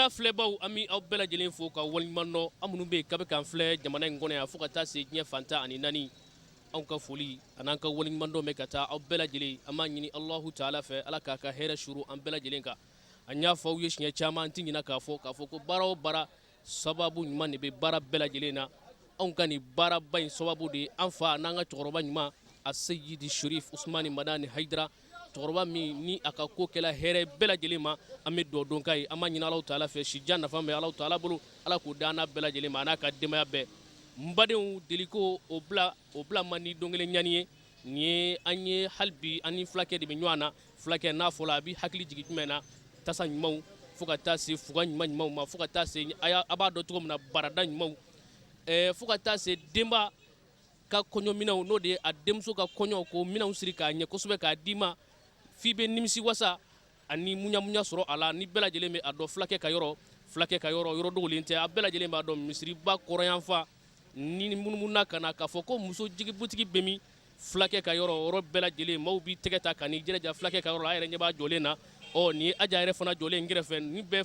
fila filɛbaw an bɛ aw bɛɛ lajɛlen fo ka waliɲuman dɔn an minnu bɛ yen k'a bɛ k'an filɛ jamana in kɔnɔ yan fo ka taa se diɲɛ fantan ani naani anw ka foli an'an ka waliɲuman dɔn bɛ ka taa aw bɛɛ lajɛlen an b'a ɲini Alahu Taala fɛ Ala k'a ka hɛrɛ suru an bɛɛ lajɛlen kan a y'a fɔ aw ye siɲɛ caman an tɛ ɲinɛ k'a fɔ ko baara o baara sababu ɲuman de bɛ baara bɛɛ lajɛlen na anw ka nin baaraba in sababu de ye an fa n'an ka cɛkɔrɔba ɲuman a Seyidi Sherif Usmani Madani Hayidara cɛkɔrɔba min ni a ka ko kɛla hɛrɛ bɛɛ lajɛlen ma an bɛ dugawu don k'a ye an b'a ɲini Alahu Taala fɛ sijan nafa bɛ Alahu Taala bolo Ala k'o d'an n'a bɛɛ lajɛlen ma a n'a ka denbaya bɛɛ n badenw deliko o bila man di don kelen ɲani ye nin ye an ye hali bi an ni fulakɛ de bɛ ɲɔgɔn na fulakɛ n'a fɔla a bɛ hakili jigin jumɛn na tasa ɲumanw fo ka taa se fuga ɲumanw ma fo ka taa se a b'a dɔn cogo min na barada ɲumanw fo ka taa se denba ka kɔɲɔminɛnw n'o de ye a denmuso ka kɔɲɔ ko minɛnw siri k'a ɲɛ kosɛbɛ k'a d'i ma f'i bɛ nimisi wasa ani muɲamuɲa sɔrɔ a la ni bɛɛ lajɛlen bɛ a dɔn fulakɛ ka yɔrɔ dogolen tɛ a bɛɛ lajɛlen b'a dɔn misiriba kɔrɔyanfa ni munumuna ka na k'a fɔ ko muso jigi butigi bɛ min fulakɛ ka yɔrɔ bɛɛ lajɛlen maaw b'i tɛgɛ ta ka n'i jɛja fulakɛ ka yɔrɔ la a yɛrɛ ɲɛ b'a jɔlen na nin ye aja yɛrɛ fana jɔlen kɛrɛfɛ ni bɛɛ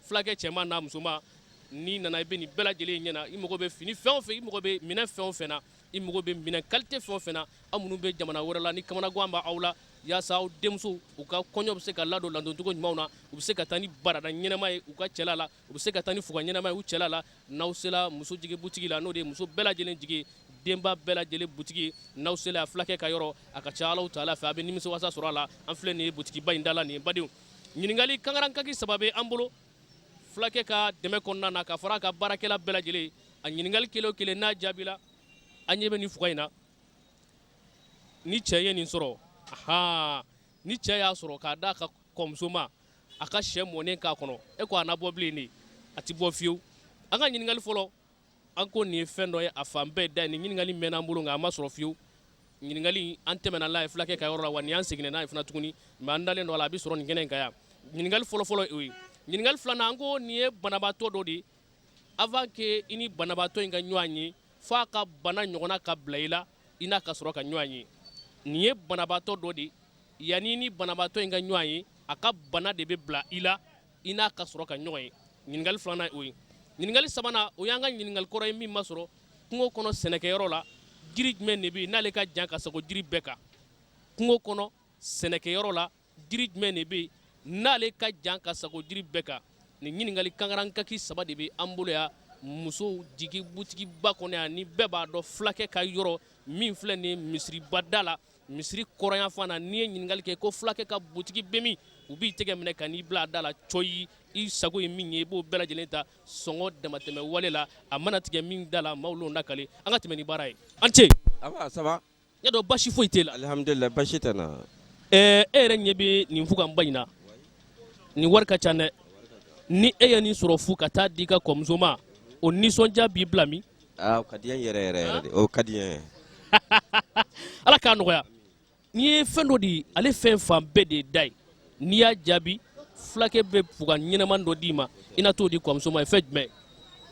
fulakɛ cɛman n'a musoman ni nana i bɛ nin bɛɛ lajɛlen ɲɛna i mago bɛ fini fɛn o fɛn i mago bɛ minɛn fɛn o fɛn na i mago bɛ minɛn qualité fɛn o fɛn na aw minnu bɛ jamana wɛrɛ la ni kamanagan b'aw la yaasa aw denmuso u ka kɔɲɔ bɛ se ka ladon ladoncogo ɲumanw na u bɛ se ka taa ni barada ɲɛnama ye u ka cɛla la u bɛ se ka taa ni fuga ɲɛnama ye u cɛla la n'aw sela muso jigi butigi la n'o de ye muso bɛɛ lajɛlen jigi denba bɛɛ lajɛlen butigi n'aw sela a fulakɛ ka yɔrɔ a ka ca Alahu Taala fɛ a bɛ nimisi wasa sɔrɔ a la an filɛ nin ye butigiba in da la nin ye badenw ɲininkali kangarakaki saba bɛ an bolo fulakɛ ka dɛmɛ kɔnɔna na ka fara a ka baarakɛla bɛɛ lajɛlen a ɲininkali kelen o kelen n'a jaabila an ɲɛ bɛ nin fuga in na ni cɛ ye nin sɔrɔ ni cɛ y'a sɔrɔ k'a d'a ka kɔmuso ma a ka sɛ mɔnen k'a kɔnɔ e ko a na bɔ bilen de a ti bɔ fiyewu an ka ɲininkali fɔlɔ an ko nin ye fɛn dɔ ye a fan bɛɛ da ye nin ɲininkali mɛnna an bolo nka a ma sɔrɔ fiyewu ɲininkali an tɛmɛna n'a ye fulakɛ ka yɔrɔ la wa nin y'an seginna n'a ye fana tuguni mɛ an dalen dɔ la a bɛ sɔrɔ nin kɛnɛ in kan yan ɲininkali fɔlɔfɔlɔ o ye ɲininkali filanan an ko nin ye banabaatɔ dɔ de ye avant que i ni banabaatɔ in ka ɲɔgɔn ye f'a ka bana ɲɔgɔnna ka bila i la i n'a ka sɔrɔ ka ɲɔgɔn ye nin ye banabaatɔ dɔ de yanni ni banabaatɔ in ka ɲɔgɔn ye a ka bana de bɛ bila i la i n'a ka sɔrɔ ka ɲɔgɔn ye ɲininkali filanan o ye ɲininkali sabanan o y'an ka ɲininkali kɔrɔ ye min ma sɔrɔ kungo kɔnɔ sɛnɛkɛyɔrɔ la jiri jumɛn de bɛ yen n'ale ka jan ka sago jiri bɛɛ kan kungo kɔnɔ sɛnɛkɛyɔrɔ la jiri jumɛn de bɛ yen n'ale ka jan ka sago jiri bɛɛ kan nin ɲininkali kangarakaki saba de bɛ an bolo yan muso jigi butigiba kɔnɔ yan ni bɛɛ b'a dɔn fulakɛ ka yɔrɔ min filɛ nin ye misiriba da la misiri kɔrɔyanfan na n'i ye ɲininkali kɛ ko fulakɛ ka butigi bɛ min u b'i tɛgɛ minɛ ka n'i bila a da la cɔyi i sago ye min ye i b'o bɛɛ lajɛlen ta sɔngɔ damatɛmɛ wale la a mana tigɛ min da la maaw l'o nakale an ka tɛmɛ ni baara ye an ce ça va ɲɛ dɔn basi foyi t'e la alhamdulillah basi tɛ na e yɛrɛ ɲɛ bɛ nin fuganba in na nin wari ka ca dɛ ni e ye nin sɔrɔ fu ka taa di i ka kɔmuso ma o nisɔndiya b'i bila min o ka di n ye yɛrɛ de o ka di n ye Ala k'a nɔgɔya n'i ye fɛn dɔ di ale fɛn fan bɛɛ de da ye n'i y'a jaabi fulakɛ bɛ fuga ɲɛnaman dɔ d'i ma i na t'o di kɔmuso ma ye fɛn jumɛn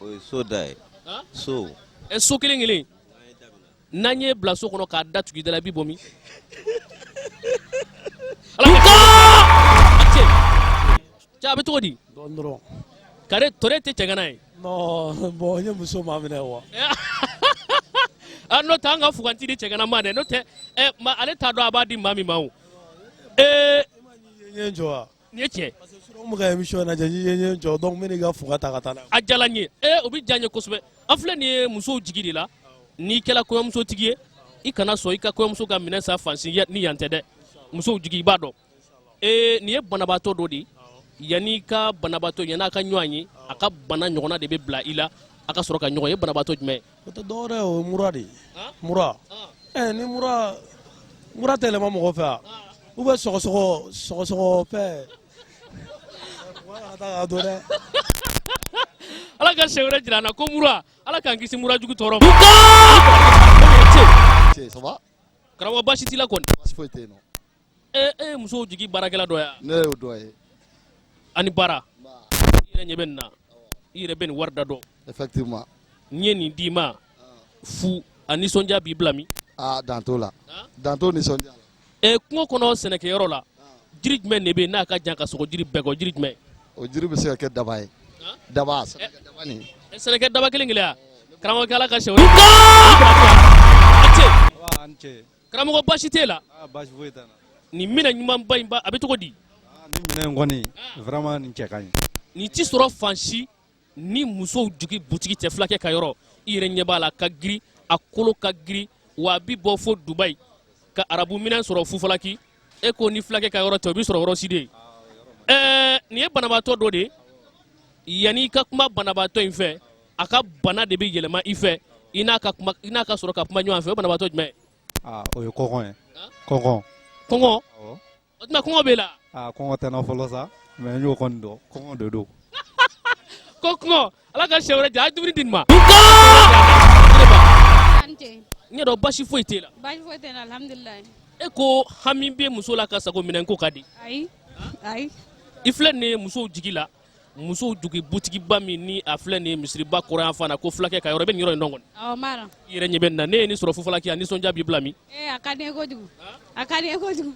o ye so da ye so so kelen kelen n'an ye bila so kɔnɔ k'a da tugu i da la i b'i bɔ min cɛ a bɛ cogo di dɔrɔn kare tɔrɛ tɛ cɛgana ye non bon n ye muso ma minɛ wa n'o tɛ an ka fuganti di cɛgana ma dɛ n'o tɛ ale t'a dɔn a b'a di maa min ma o n ye jɔ wa nin ye cɛ parce que surɔ mun ka émission lajɛ n ye jɔ donc n bɛ n'i ka fuga ta ka taa n'a ye a diyala n ye o bɛ diya n ye kosɛbɛ an filɛ nin ye musow jigi de la n'i kɛra kɔɲɔmusotigi ye i kana sɔn i ka kɔɲɔmuso ka minɛn san fansi ni yan tɛ dɛ musow jigi i b'a dɔn nin ye banabaatɔ dɔ de ye yanni ka banabaatɔ yanni a ka ɲɔgɔn ye a ka bana ɲɔgɔnna de bɛ bila i la a ka sɔrɔ ka ɲɔgɔn ye banabaatɔ jumɛn ye o tɛ dɔwɛrɛ ye o ye mura de ye mura ni mura tɛ yɛlɛma mɔgɔ fɛ ou bien sɔgɔsɔgɔ fɛ ka taa ka don dɛ Ala ka siɲɛ wɛrɛ jira an na ko mura Ala k'an kisi mura jugu tɔɔrɔ ma ça va karamɔgɔ baasi t'i la kɔni baasi foyi tɛ yen nɔ e ye musow jigi baarakɛla dɔ ye ne y'o dɔ ye ani baara i yɛrɛ ɲɛ bɛ nin na i yɛrɛ bɛ nin wari da dɔn effectivement n ye nin d'i ma fu a nisɔndiya b'i bila min dan t'o la dan t'o nisɔndiya la kungo kɔnɔ sɛnɛkɛyɔrɔ la jiri jumɛn de bɛ yen n'a ka jan ka sogo jiri bɛɛ kɔ jiri jumɛn o jiri bɛ se ka kɛ daba ye daba daba nin sɛnɛkɛ daba kelen kelen ya karamɔgɔ ala ka sɛw karamɔgɔ baasi t'e la baasi foyi tɛ na nin minɛ ɲumanba in ba a bɛ cogo di nin minɛ in kɔni vraiment nin cɛ ka ɲi nin ti sɔrɔ fan si ni musow jigi butigi tɛ fulakɛ ka yɔrɔ i yɛrɛ ɲɛ b'a la ka giri a kolo ka giri wa a bi bɔ fo Dubayi ka arabu minɛn sɔrɔ Fufalaki e ko ni fulakɛ ka yɔrɔ tɛ o bi sɔrɔ yɔrɔ si de nin ye banabaatɔ dɔ de yanni i ka kuma banabaatɔ in fɛ a ka bana de bɛ yɛlɛma i fɛ i n'a ka sɔrɔ ka kuma ɲɔgɔn fɛ o banabaatɔ jumɛn o ye kɔngɔ ye kɔngɔ o tuma kɔngɔ b'e la kɔngɔ tɛ na fɔlɔ sa mais n y'o kɔni dɔn kɔngɔ de don ko kɔngɔ ala ka sɛ wɛrɛ di a ye dumuni di nin ma n ɲɛ dɔn basi foyi t'e la baasi foyi tɛ n na alhamdulilayi e ko hami bɛ muso la ka sago minɛn ko ka di ayi ayi i filɛ nin ye musow jigi la musow jigi butigiba min ni a filɛ nin ye misiriba kɔrɔyan fan na ko fulakɛ ka yɔrɔ i bɛ nin yɔrɔ in dɔn kɔni awɔ n b'a dɔn i yɛrɛ ɲɛ bɛ nin na ne ye nin sɔrɔ Fufalaki a nisɔndiya b'i bila min a ka di n ye kojugu a ka di n ye kojugu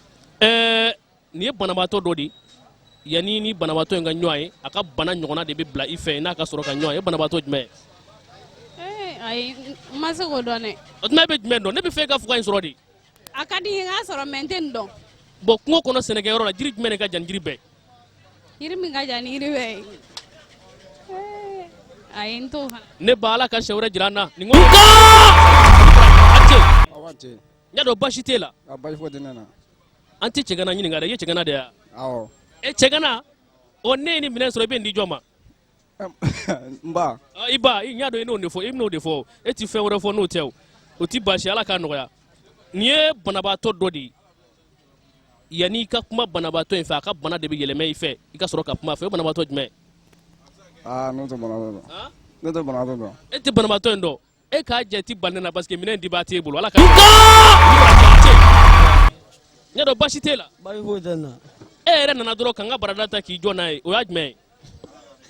nin ye banabaatɔ dɔ de yanni ni banabaatɔ in ka ɲɔgɔn ye a ka bana ɲɔgɔnna de bɛ bila i fɛ n'a ka sɔrɔ ka ɲɔgɔn ye banabaatɔ jumɛn ayi n ma se k'o dɔn dɛ o tuma e bɛ jumɛn dɔn ne bɛ fɛ e ka fuga in sɔrɔ de a ka di n ye n k'a sɔrɔ mɛ n tɛ nin dɔn bon kungo kɔnɔ sɛnɛkɛyɔrɔ la jiri jumɛn de ka jan ni jiri bɛɛ yiri min ka jan ni yiri bɛɛ ye ayi n t'o fana ne ba ala ka sɛ wɛrɛ jira an na nin ko n y'a dɔn basi t'e la baasi foyi tɛ ne na an tɛ cɛgana ɲininka dɛ i ye cɛgana de ya awɔ cɛgana o ne ye nin minɛn sɔrɔ i bɛ nin di jɔn ma n ba i ba i ɲa dɔn i n'o de fɔ i bɛn'o de fɔ e ti fɛn wɛrɛ fɔ n'o tɛ o ti baasi ala k'a nɔgɔya nin ye banabaatɔ dɔ de ye yanni i ka kuma banabaatɔ in fɛ a ka bana de bɛ yɛlɛmɛ i fɛ i ka sɔrɔ ka kuma fɛ o banabaatɔ jumɛn ne tɛ banabaatɔ dɔn ne tɛ banabaatɔ dɔn e tɛ banabaatɔ in dɔn e k'a jɛ ti ban ne na parce que minɛn di b'a t'e bolo ala ka ɲa dɔn baasi t'e la baasi foyi tɛ n na e yɛrɛ nana dɔrɔn ka n ka barada ta k'i jɔ n'a ye o y'a jumɛn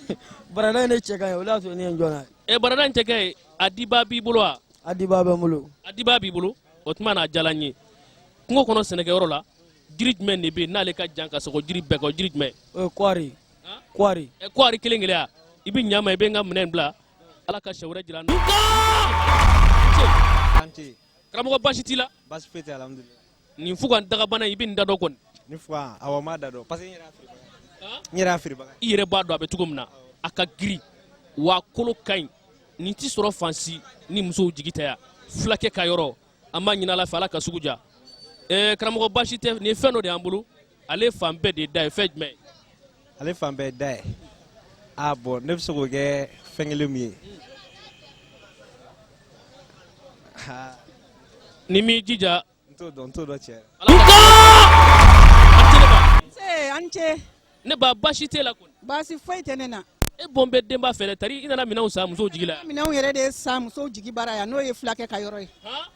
ye barada in de cɛ ka ɲi o de y'a to ne ye n jɔ n'a ye barada in tɛ kɛ ye a diba b'i bolo wa a diba bɛ n bolo a diba b'i bolo o tuma n'a jala n ye kungo kɔnɔ sɛnɛkɛyɔrɔ la jiri jumɛn de bɛ yen n'ale ka jan ka sɔgɔ jiri bɛɛ kan o jiri jumɛn o ye kɔɔri kɔɔri kɔɔri kelen kelen ya i bɛ ɲa ma i bɛ n ka minɛn bila ala ka sɛ wɛrɛ jira n na karamɔgɔ baasi t'i la baasi foyi tɛ alhamdulilayi nin fuga dagabana i bɛ nin da dɔn kɔni ni fuga awɔ n m'a da dɔn parce que n yɛrɛ y'a feerebaga i yɛrɛ b'a dɔn a bɛ cogo min na a ka girin wa a kolo ka ɲi nin ti sɔrɔ fan si ni musow jigi tɛ yan fulakɛ ka yɔrɔ an b'a ɲini ala fɛ ala ka sugu ja karamɔgɔ baasi tɛ nin ye fɛn dɔ de y'an bolo ale fan bɛɛ de da ye fɛn jumɛn ale fan bɛɛ da ye bon ne bɛ se k'o kɛ fɛn kelen min ye ni m'i jija n t'o dɔn cɛ an ce ne ba baasi t'e la kɔni baasi foyi tɛ ne na e bɔn bɛ denba fɛ dɛ tari i nana minɛnw san musow jigi la minɛnw yɛrɛ de ye san musow jigi bara yan n'o ye fulakɛ ka yɔrɔ ye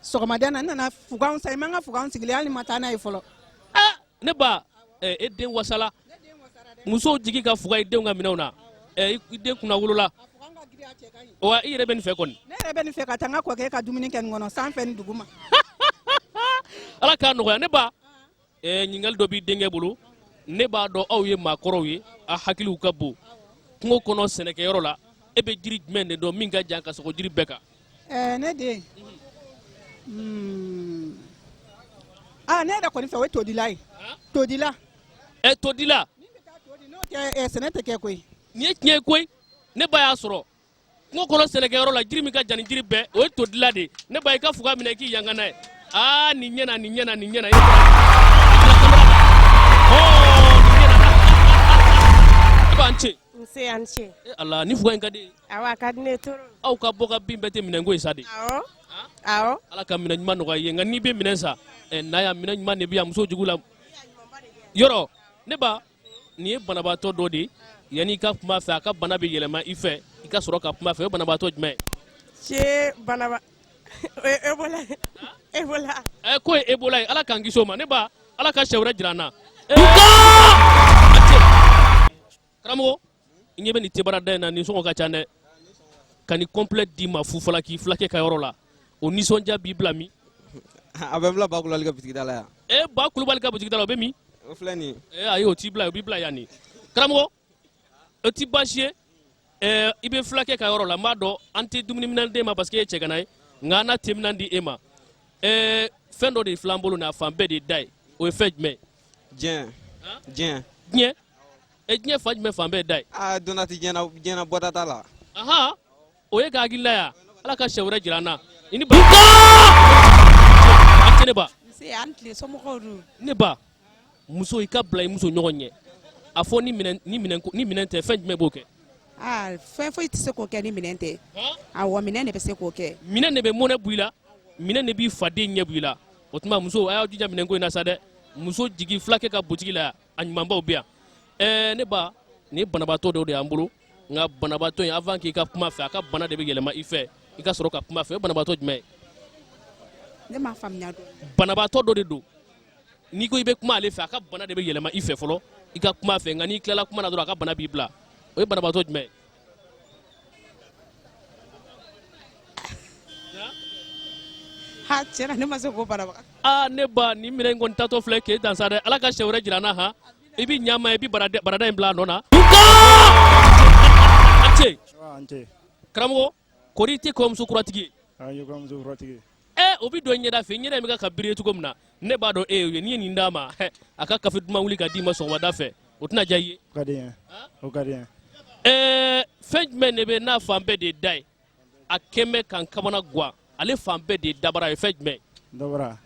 sɔgɔmada na n nana fuganw san i man ka fuganw sigilen hali ma taa n'a ye fɔlɔ ne ba e den wasala musow jigi ka fuga i denw ka minɛnw na i den kunna wolola wa i yɛrɛ bɛ nin fɛ kɔni ne yɛrɛ bɛ nin fɛ ka taa n ka kɔkɛ ka dumuni kɛ nin kɔnɔ sanfɛ ni duguma ala k'a nɔgɔya ne ba ɲininkali dɔ b'i denkɛ bolo ne b'a dɔn aw ye maakɔrɔw ye a hakiliw ka bon kungo kɔnɔ sɛnɛkɛyɔrɔ la e bɛ jiri jumɛn de dɔn min ka jan ka sɔgɔ jiri bɛɛ kan ne den ne yɛrɛ kɔni fɛ o ye todila ye todila todila n'o tɛ sɛnɛ tɛ kɛ koyi nin ye tiɲɛ ye koyi ne ba y'a sɔrɔ kungo kɔnɔ sɛnɛkɛyɔrɔ la jiri min ka jan ni jiri bɛɛ o ye todila de ne ba i ka fuga minɛ i k'i yanga n'a ye nin ɲɛna nin ɲɛna nin ɲɛna i b'an cɛ nse an ce ala ni fuga in ka di awɔ a ka di ne toro aw ka bɔ ka bin bɛɛ tɛ minɛnko ye sa de awɔ ala ka minɛn ɲuman nɔgɔya i ye nka n'i bɛ minɛn sa n'a y'a minɛn ɲuman de bɛ yan muso jugu la yɔrɔ ne ba nin ye banabaatɔ dɔ de yanni i ka kuma fɛ a ka bana bɛ yɛlɛma i fɛ i ka sɔrɔ ka kuma fɛ o banabaatɔ jumɛn ebola ko ye ebola ye ala k'an kisi o ma ne ba ala ka sɛ wɛrɛ jira an na karamɔgɔ i ɲɛ bɛ nin tebarada in na nin sɔngɔ ka ca dɛ ka nin complet d'i ma Fufalaki fulakɛ ka yɔrɔ la o nisɔndiya b'i bila min a bɛ n bila Ba Kulubali ka butigida la yan Ba Kulubali ka butigida la o bɛ min o filɛ nin ayi o t'i bila o b'i bila yan nin karamɔgɔ o ti baasi ye i bɛ fulakɛ ka yɔrɔ la n b'a dɔn an tɛ dumuni minɛn d'e ma parce que e ye cɛgana ye nka an na teminan di e ma fɛn dɔ de filɛ an bolo nin a fan bɛɛ de da ye o ye fɛn jumɛn diɲɛ diɲɛ diɲɛ diɲɛ fan jumɛn fan bɛɛ da ye don na ti diɲɛ bɔda t'a la ahan o ye k'a hakilila ya ala ka sɛ wɛrɛ jira an na i ni ba a tɛ ne ba ne ba muso i ka bila i muso ɲɔgɔn ɲɛ a fɔ ni minɛn tɛ fɛn jumɛn b'o kɛ fɛn foyi tɛ se k'o kɛ ni minɛn tɛ awɔ minɛn de bɛ se k'o kɛ minɛn de bɛ mɔnɛ bu i la minɛn de b'i faden ɲɛ bu i la o tuma muso a y'aw jija minɛn ko in na sa dɛ muso jigi fulakɛ ka butigi la a ɲumanbaw bɛ yan ne ba nin banabaatɔ dɔw de y'an bolo nka banabaatɔ in avant k'i ka kuma fɛ a ka bana de bɛ yɛlɛma i fɛ i ka sɔrɔ ka kuma fɛ o banabaatɔ jumɛn ye ne m'a faamuya dɔn banabaatɔ dɔ de don n'i ko i bɛ kuma ale fɛ a ka bana de bɛ yɛlɛma i fɛ fɔlɔ i ka kuma fɛ nka n'i tilala kuma na dɔrɔn a ka bana b'i bila o ye banabaatɔ jumɛn ye tiɲɛna ne ma se k'o banabaga ne ba nin minɛn in kɔni tatɔ filɛ k'e dan sa dɛ ala ka sɛ wɛrɛ jira an na han i bɛ ɲama i bɛ barada in bila a nɔ na an cɛ karamɔgɔ kori i tɛ kɔɲɔmuso kuratigi ye o bɛ don i ɲɛda fɛ i ɲɛda in bɛ ka biri cogo min na ne b'a dɔn e y'o ye n'i ye nin d'a ma a ka kafe duman wuli ka d'i ma sɔgɔmada fɛ o tɛna diya i ye o ka di n ye fɛn jumɛn de bɛ n'a fan bɛɛ de da ye a kɛn bɛ k'an kamana guwa ale fan bɛɛ de dabara ye fɛn jumɛn dabara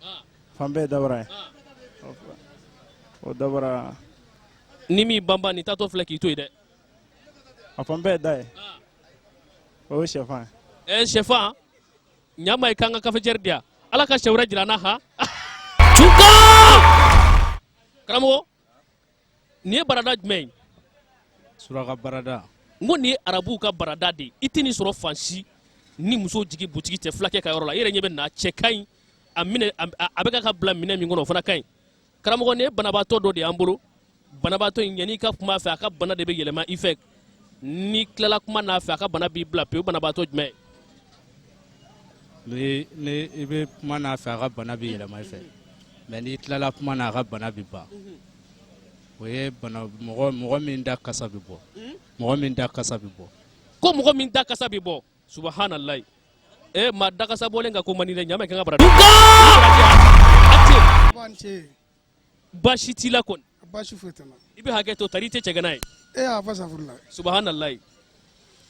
fan bɛɛ dabara ye o dabara ni min banban nin tatɔ filɛ k'i to yen dɛ a fan bɛɛ da ye o ye sɛfan ye sɛfan ɲama ye k'an ka cafetière di yan ala ka sɛ wɛrɛ jira an na han karamɔgɔ nin ye barada jumɛn ye suraka barada n ko nin ye arabuw ka barada de ye i tɛ nin sɔrɔ fan si ni muso jigi butigi tɛ fulakɛ ka yɔrɔ la i yɛrɛ ɲɛ bɛ na cɛ ka ɲi a bɛ ka bila minɛn min kɔnɔ o fana ka ɲi karamɔgɔ nin ye banabaatɔ dɔ de y'an bolo banabaatɔ in yan'i ka kuma fɛ a ka bana de bɛ yɛlɛma i fɛ n'i tilala kuma n'a fɛ a ka bana b'i bila pewu banabaatɔ jumɛn ye i bɛ kuma n'a fɛ a ka bana bɛ yɛlɛma i fɛ mɛ n'i tilala kuma n'a a ka bana bɛ ban o ye mɔgɔ min da kasa bɛ bɔ mɔgɔ min da kasa bɛ bɔ ko mɔgɔ min da kasa bɛ bɔ subahanallahi maa da kasa bɔlen ka ko man di dɛ ɲaamɛ kan ka bara baasi t'i la kɔni baasi foyi tɛ n na i bɛ hakɛ to tari i tɛ cɛgana ye a fa safurula subahanallahi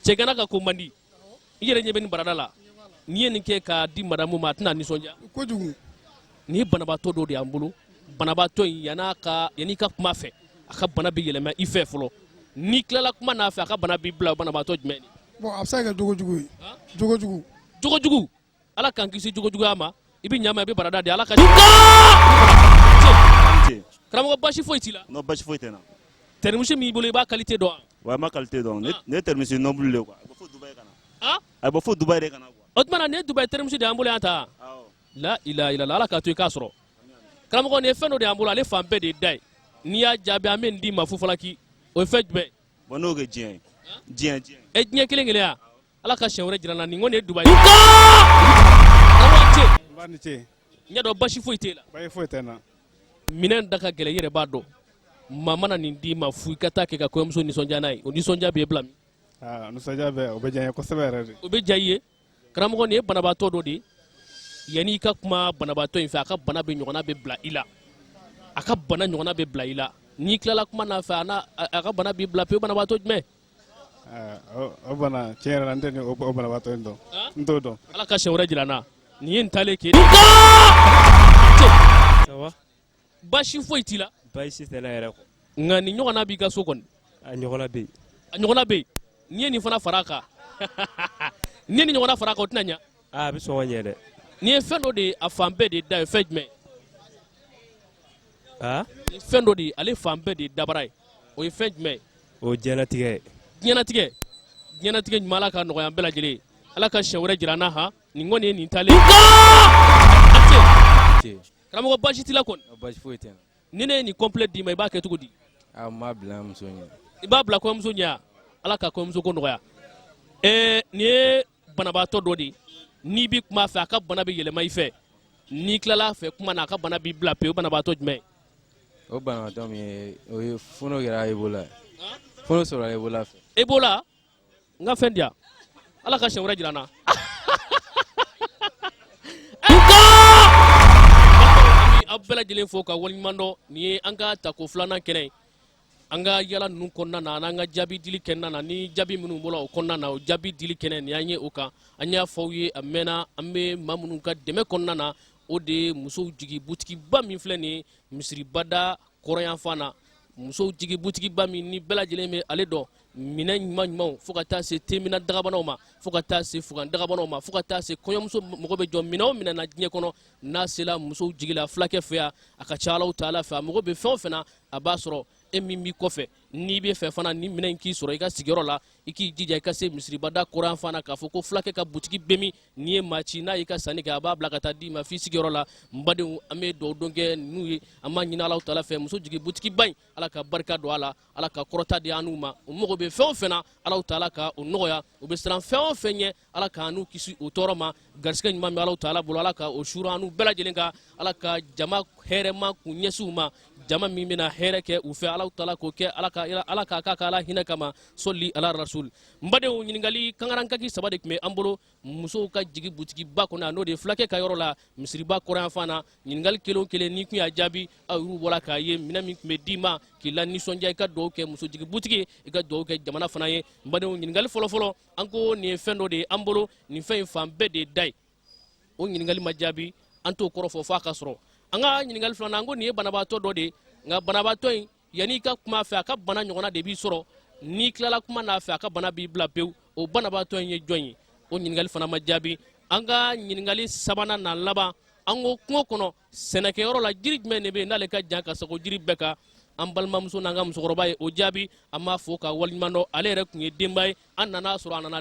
cɛgana ka ko man di i yɛrɛ ɲɛ bɛ nin barada la n'i ye nin kɛ k'a di madamu ma a tɛna nisɔndiya kojugu nin ye banabaatɔ dɔ de y'an bolo banabaatɔ in yan'i ka kuma fɛ a ka bana bɛ yɛlɛma i fɛ fɔlɔ n'i tilala kuma n'a fɛ a ka bana b'i bila banabaatɔ jumɛn ye bon a bɛ se ka kɛ jogojugu ye jogojugu jogojugu ala k'an kisi jogojuguya ma i bɛ ɲama i bɛ barada de ala ka karamɔgɔ baasi foyi t'i la non baasi foyi tɛ n na tɛrimusi min b'i bolo i b'a qualité dɔn wa n ma qualité dɔn ne ye tɛrimusi noble de ye quoi a bɛ fɔ Dubaï ka na a bɛ fɔ Dubaï de ka na quoi o tuma na nin ye Dubaï tɛrimusi de y'an bolo yan ta la ilaha illallah ala k'a to i k'a sɔrɔ karamɔgɔ nin ye fɛn dɔ de y'an bolo ale fan bɛɛ de da ye n'i y'a jaabi an bɛ nin d'i ma fufalaki o ye fɛn jumɛn bon n'o kɛ diɲɛ ye diɲɛ diɲɛ kelen kelen yan ala ka siɲɛ wɛrɛ jira n na nin ko nin ye Dubaï ɲɛ dɔn basi foyi t'e la baasi foyi tɛ n na minɛn da ka gɛlɛn i yɛrɛ b'a dɔn maa mana nin d'i ma fo i ka taa kɛ ka kɔɲɔmuso nisɔndiya n'a ye o nisɔndiya b'e bila min nisɔndiya bɛ o bɛ diya n ye kosɛbɛ yɛrɛ de o bɛ diya i ye karamɔgɔ nin ye banabaatɔ dɔ de ye yan'i ka kuma banabaatɔ in fɛ a ka bana bɛ ɲɔgɔnna bɛ bila i la a ka bana ɲɔgɔnna bɛ bila i la n'i tilala kuma n'a fɛ a ka bana b'i bila pewu banabaatɔ jumɛn o bana tiɲɛ yɛrɛ la n tɛ nin o banabaatɔ in dɔn n t'o dɔn ala ka siɲɛ wɛrɛ jira n na nin ye n taalen k'e baasi foyi t'i la baasi tɛ la yɛrɛ nka nin ɲɔgɔnna b'i ka so kɔni a ɲɔgɔnna bɛ yen a ɲɔgɔnna bɛ yen n'i ye nin fana fara a kan n'i ye nin ɲɔgɔnna fara a kan o tɛna ɲa a bɛ sɔn ka ɲɛ dɛ nin ye fɛn dɔ de ye a fan bɛɛ de da ye fɛn jumɛn nin fɛn dɔ de ye ale fan bɛɛ de dabara ye o ye fɛn jumɛn o ye diɲɛlatigɛ ye diɲɛlatigɛ ɲuman ala ka nɔgɔya an bɛɛ lajɛlen ye ala ka siɲɛ wɛrɛ jira an na han nin kɔni ye nin taalen karamɔgɔ baasi t'i la kɔni baasi foyi tɛ n na ni ne ye nin complet d'i ma i b'a kɛ cogo di n m'a bila n muso ɲɛ i b'a bila kɔɲɔmuso ɲɛ ala ka kɔɲɔmuso ko nɔgɔya nin ye banabaatɔ dɔ de ye n'i bi kuma fɛ a ka bana bɛ yɛlɛma i fɛ n'i tilala a fɛ kuma na a ka bana b'i bila pewu banabaatɔ jumɛn o banabaatɔ min ye o ye funu kɛra i bolo fɔlɔ sɔrɔla Ebola fɛ. Ebola n ka fɛn di yan ala ka siɲɛ wɛrɛ jira n na. Aw bɛɛ lajɛlen fo ka waleɲuman dɔn nin ye an ka tako 2nan kɛnɛ ye an ka yala ninnu kɔnɔna na n'an ka jaabi dili kɛnɛ na ni jaabi minnu bɔra o kɔnɔna na o jaabi dili kɛnɛ nin an ye o kan an y'a fɔ aw ye a mɛnna an bɛ maa minnu ka dɛmɛ kɔnɔna na o de ye musow jigi butikiba min filɛ nin ye misiribada kɔrɔyanfan na musow jigi butikiba min ni bɛɛ lajɛlen bɛ ale dɔn minɛn ɲuman ɲumanw fo ka taa se temina dagabanaw ma fo ka taa se fugan dagabanaw ma fo ka taa se kɔɲɔmuso mɔgɔ bɛ jɔ minɛn o minɛn na diɲɛ kɔnɔ n'a sela musow jigila fulakɛ fɛ yan a ka ca Alahu taala fɛ a mago bɛ fɛn o fɛn na a b'a sɔrɔ e min b'i kɔfɛ n'i bɛ fɛ fana ni minɛn k'i sɔrɔ i ka sigiyɔrɔ la i k'i jija i ka se misiribada kɔrɔyanfan na k'a fɔ ko fulakɛ ka butiki bɛ min n'i ye maa ci n'a y'i ka sanni kɛ a b'a bila ka taa d'i ma f'i sigiyɔrɔ la n badenw an bɛ dugawu dɔn kɛ ninnu ye an b'a ɲini Alahu taala fɛ muso jigi butikiba in ala ka barika don a la ala ka kɔrɔta di an n'u ma o mago bɛ fɛn o fɛn na Alahu taala ka o nɔgɔya u bɛ siran fɛn o fɛn ɲɛ ala k'an n'u kisi o tɔɔrɔ ma garisigɛ ɲuman bɛ Alahu taala bolo ala ka o sura an n'u bɛɛ lajɛlen kan ala ka jama hɛrɛma k'u ɲɛsin u ma jama min bɛna hɛrɛ kɛ u fɛ Alahu taala k'o kɛ ala k'a k'a ala hinɛ kama sɔli ala rasul n badenw ɲininkali kangarantaki 3 de tun bɛ an bolo musow ka jigi butikiba kɔnɔ n'o de ye fulakɛ ka yɔrɔ la misiriba kɔrɔyanfan na ɲininkali kelen o kelen n'i tun y'a jaabi aw y'u bɔra k'a ye minɛn min tun bɛ d'i ma k'i la nisɔndiya i ka dugawu kɛ muso jigi butiki i ka dugawu kɛ jamana fana ye n badenw ɲininkali fɔlɔfɔlɔ an ko nin ye fɛn dɔ de ye an bolo nin fɛn in fan bɛɛ de ye da ye o ɲininkali ma jaabi an t'o kɔrɔfɔ f'a ka sɔrɔ an ka ɲininkali filanan an ko nin ye banabaatɔ dɔ de ye nka banabaatɔ in yanni i ka kuma a fɛ a ka bana ɲɔgɔnna de b'i sɔrɔ n'i tilala kuma n'a fɛ a ka bana b'i bila pewu o banabaatɔ in ye jɔn ye o ɲininkali fana ma jaabi an ka ɲininkali sabanan n'a laban an ko kungo kɔnɔ sɛnɛkɛyɔrɔ la jiri jumɛn de bɛ yen n'ale ka jan ka sago jiri bɛɛ kan an balimamuso n'an ka musokɔrɔba ye o jaabi an b'a fɔ ka waleɲuman dɔn ale yɛrɛ tun ye denba ye an nana sɔrɔ a nana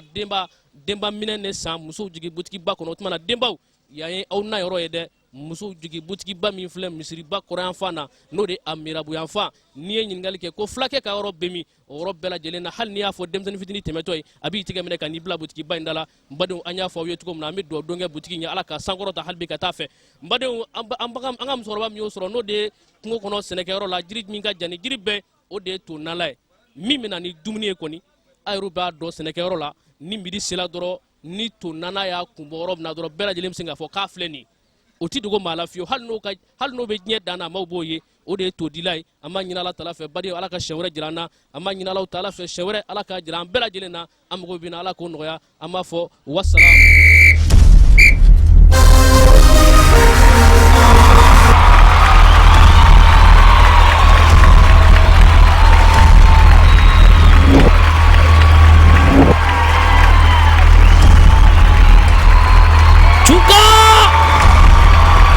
denba minɛn de san musow jigi butikiba kɔnɔ o tuma na denbaw yan ye aw na yɔrɔ ye dɛ musow jigi butikiba min filɛ misiriba kɔrɔyanfan na n'o de a mirabuyanfan n'i ye ɲininkali kɛ ko fulakɛ ka yɔrɔ bɛ min o yɔrɔ bɛɛ lajɛlen na hali n'i y'a fɔ denmisɛnnin fitinin tɛmɛtɔ ye a b'i tigɛ minɛ ka n'i bila butikiba in da la n badenw an y'a fɔ aw ye cogo min na an bɛ dugawu dɔn kɛ butiki ɲɛ ala ka sankɔrɔta hali bi ka taa fɛ n badenw an ka musokɔrɔba min y'o sɔrɔ n'o de ye kungo kɔnɔ sɛnɛkɛyɔrɔ la jiri min ka jan ni jiri bɛɛ o de ye to nala ye min bɛ na ni dumuni ye kɔni a yɛrɛ b'a dɔn sɛnɛkɛyɔrɔ la ni midi sera dɔrɔn ni to nana y'a kun bɔ yɔrɔ min na dɔrɔn bɛɛ lajɛlen bɛ se k'a fɔ k'a filɛ nin ye o ti dogo maa la fiyewu hali n'o bɛ diɲɛ dan na maaw b'o ye o de ye to dila ye an b'a ɲini ala taala fɛ bari ala ka siɲɛ wɛrɛ jira an na an b'a ɲini ala taala fɛ siɲɛ wɛrɛ ala ka jira an bɛɛ lajɛlen na an mago bɛ na ala k'o nɔgɔya an b'a fɔ wasalaam